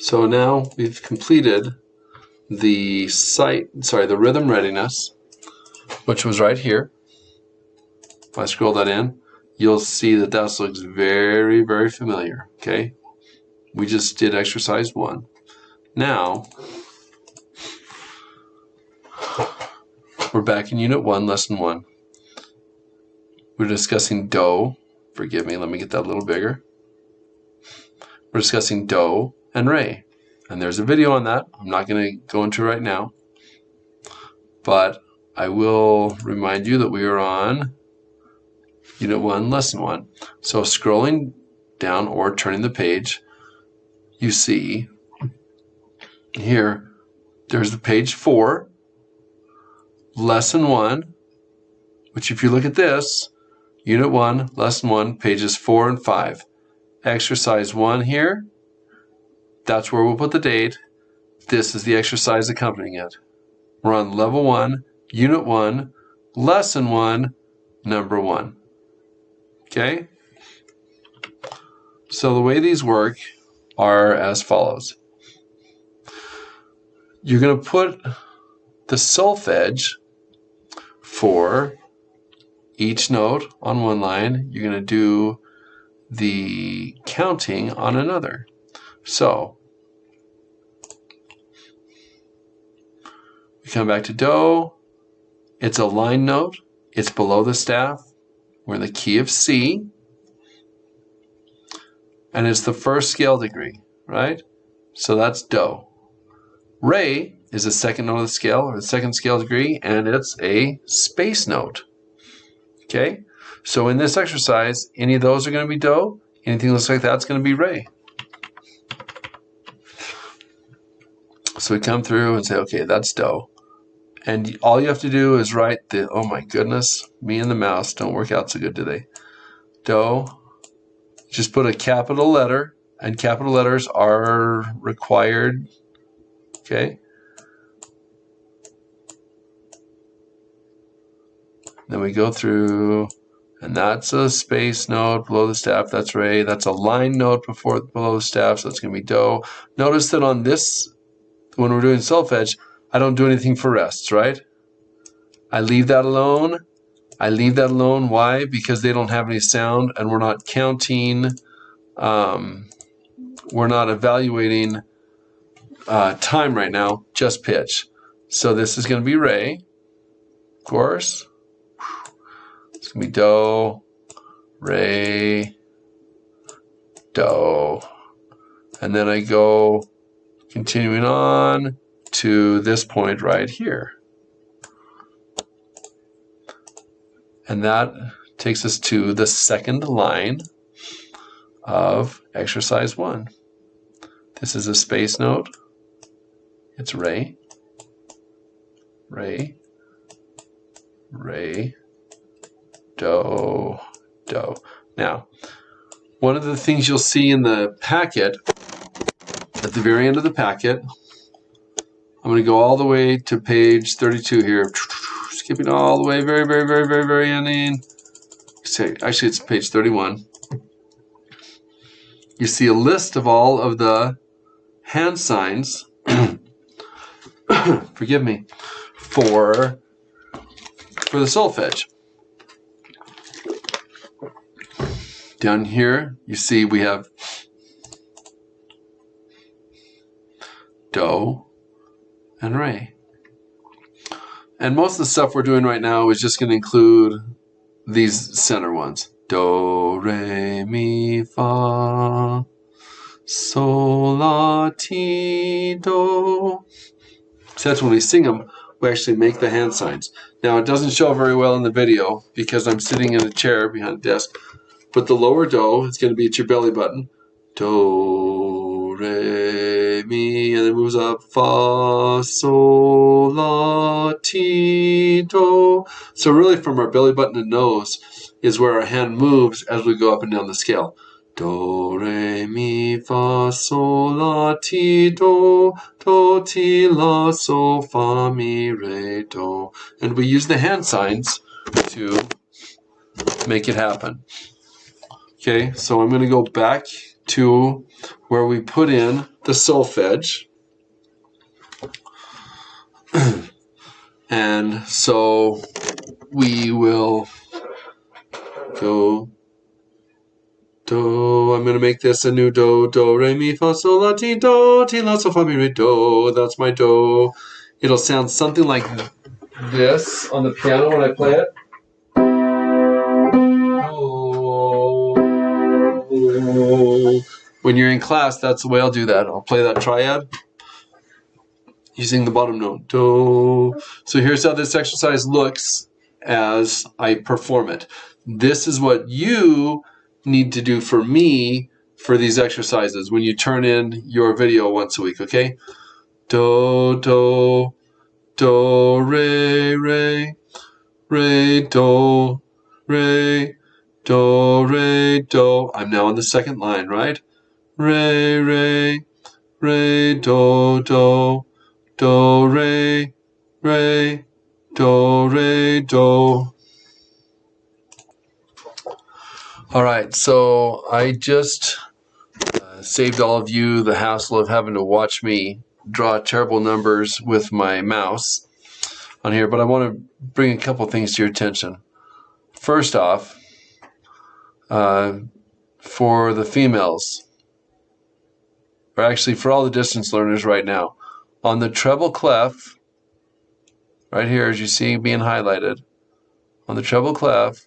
So now we've completed the rhythm readiness, which was right here. If I scroll that in, you'll see that that looks very, very familiar, okay? We just did exercise 1. Now, we're back in Unit 1, Lesson 1. We're discussing Do. Forgive me, let me get that a little bigger. We're discussing Do and Re. And there's a video on that. I'm not going to go into right now. But I will remind you that we are on Unit 1, Lesson 1. So scrolling down or turning the page, you see here, there's the page 4, Lesson 1, which if you look at this, Unit 1, Lesson 1, pages 4 and 5. Exercise 1 here, that's where we'll put the date. This is the exercise accompanying it. We're on Level 1, Unit 1, Lesson 1, Number 1. Okay? So the way these work are as follows. You're going to put the solfege for each note on one line. You're going to do the counting on another. So we come back to Do. It's a line note. It's below the staff. We're in the key of C. And it's the first scale degree, right? So that's Do. Re is the second note of the scale, or the second scale degree, and it's a space note. Okay? So in this exercise, any of those are going to be Do. Anything that looks like that's going to be Re. So we come through and say, okay, that's Do. And all you have to do is write the, oh my goodness, me and the mouse don't work out so good today. Do. Just put a capital letter, and capital letters are required. Okay? Then we go through, and that's a space note below the staff. That's Re. That's a line note below the staff, so it's going to be Do. Notice that on this, when we're doing solfege, I don't do anything for rests, right? I leave that alone. I leave that alone. Why? Because they don't have any sound, and we're not counting. We're not evaluating time right now, just pitch. So this is going to be Re, of course. It's going to be Do, Re, Do. And then I go continuing on to this point right here. And that takes us to the second line of exercise 1. This is a space note. It's Re, Re, Re, Do, Do. Now, one of the things you'll see in the packet, at the very end of the packet, I'm going to go all the way to page 32 here, skipping all the way, very ending. Actually, it's page 31. You see a list of all of the hand signs, forgive me, for the solfege. Down here, you see we have Do and Re. And most of the stuff we're doing right now is just going to include these center ones. Do, Re, Mi, Fa, Sol, La, Ti, Do. So that's when we sing them, we actually make the hand signs. Now it doesn't show very well in the video because I'm sitting in a chair behind a desk. But the lower Do is going to be at your belly button. Do, Re, Mi, and it moves up. Fa, Sol, La, Ti, Do. So really from our belly button and nose is where our hand moves as we go up and down the scale. Do, Re, Mi, Fa, Sol, La, Ti, Do, Do, Ti, La, Sol, Fa, Mi, Re, Do. And we use the hand signs to make it happen. Okay, so I'm going to go back to where we put in the solfege. And so we will go do. I'm going to make this a new do. Do, re, mi, fa, sol, la, ti, do, ti, la, sol, fa, mi, re, do. That's my do. It'll sound something like this on the piano when I play it. Do. When you're in class, that's the way I'll do that. I'll play that triad using the bottom note. Do. So here's how this exercise looks as I perform it. This is what you need to do for me for these exercises when you turn in your video once a week, okay? Do, do, do, re, re, re, do, re, do, re, do. I'm now on the second line, right? Re, re, re, do, do, do, re, re, do, re, do. All right, so I just saved all of you the hassle of having to watch me draw terrible numbers with my mouse on here, but I want to bring a couple things to your attention. First off, for the females, or actually for all the distance learners right now, on the treble clef, right here as you see being highlighted, on the treble clef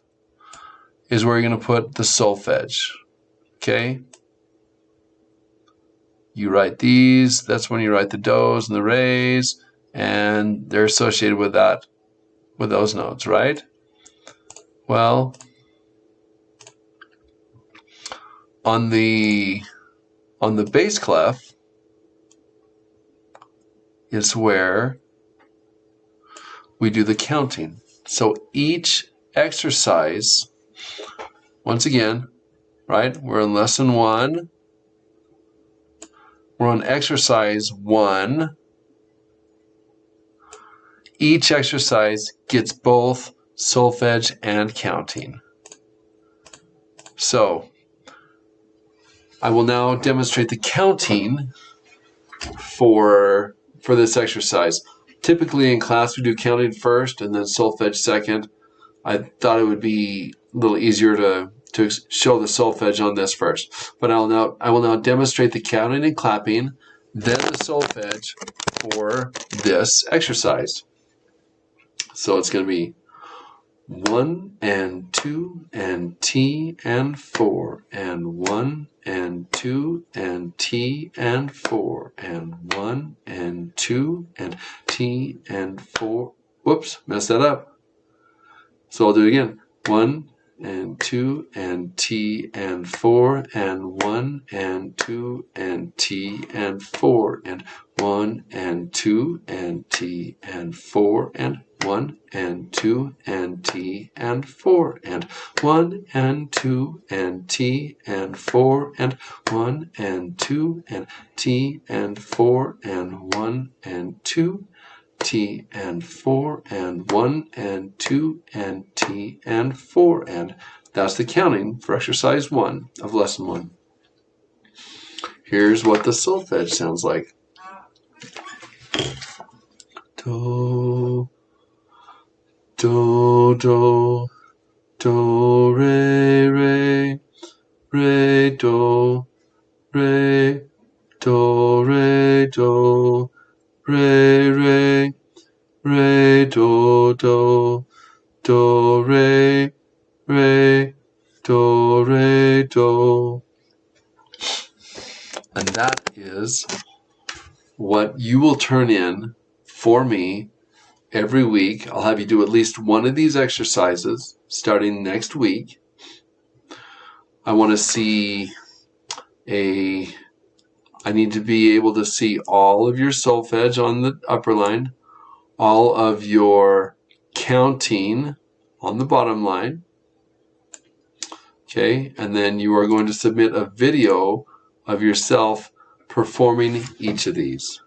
is where you're going to put the solfege, okay? You write these, that's when you write the do's and the re's, and they're associated with that, with those notes, right? Well, on the bass clef is where we do the counting. So each exercise, once again, right, we're in lesson 1. We're on exercise 1. Each exercise gets both solfege and counting. So I will now demonstrate the counting for this exercise. Typically in class we do counting first and then solfege second. I thought it would be a little easier to show the solfege on this first. But I will now demonstrate the counting and clapping, then the solfege for this exercise. So it's going to be 1 and 2 and T and 4 and 1 and 2 and T and 4 and 1 and 2 and T and 4. Whoops, messed that up. So I'll do it again. 1 and 2 and T and 4 and 1 and 2 and T and 4 and 1 and 2 and T and 4 and 1 and 2 and T and 4 and 1 and 2 and T and 4 and 1 and 2 and T and 4 and 1 and 2 T and 4 and 1 and 2 and T and 4, and that's the counting for exercise 1 of lesson 1. Here's what the solfege sounds like. Do, do, do, do, re, re, re, do, re, do, re, do, re, re, re, do, do, do, re, re, do, re, do. And that is what you will turn in for me every week. I'll have you do at least one of these exercises starting next week. I want to see I need to be able to see all of your solfege on the upper line, all of your counting on the bottom line, okay, and then you are going to submit a video of yourself performing each of these.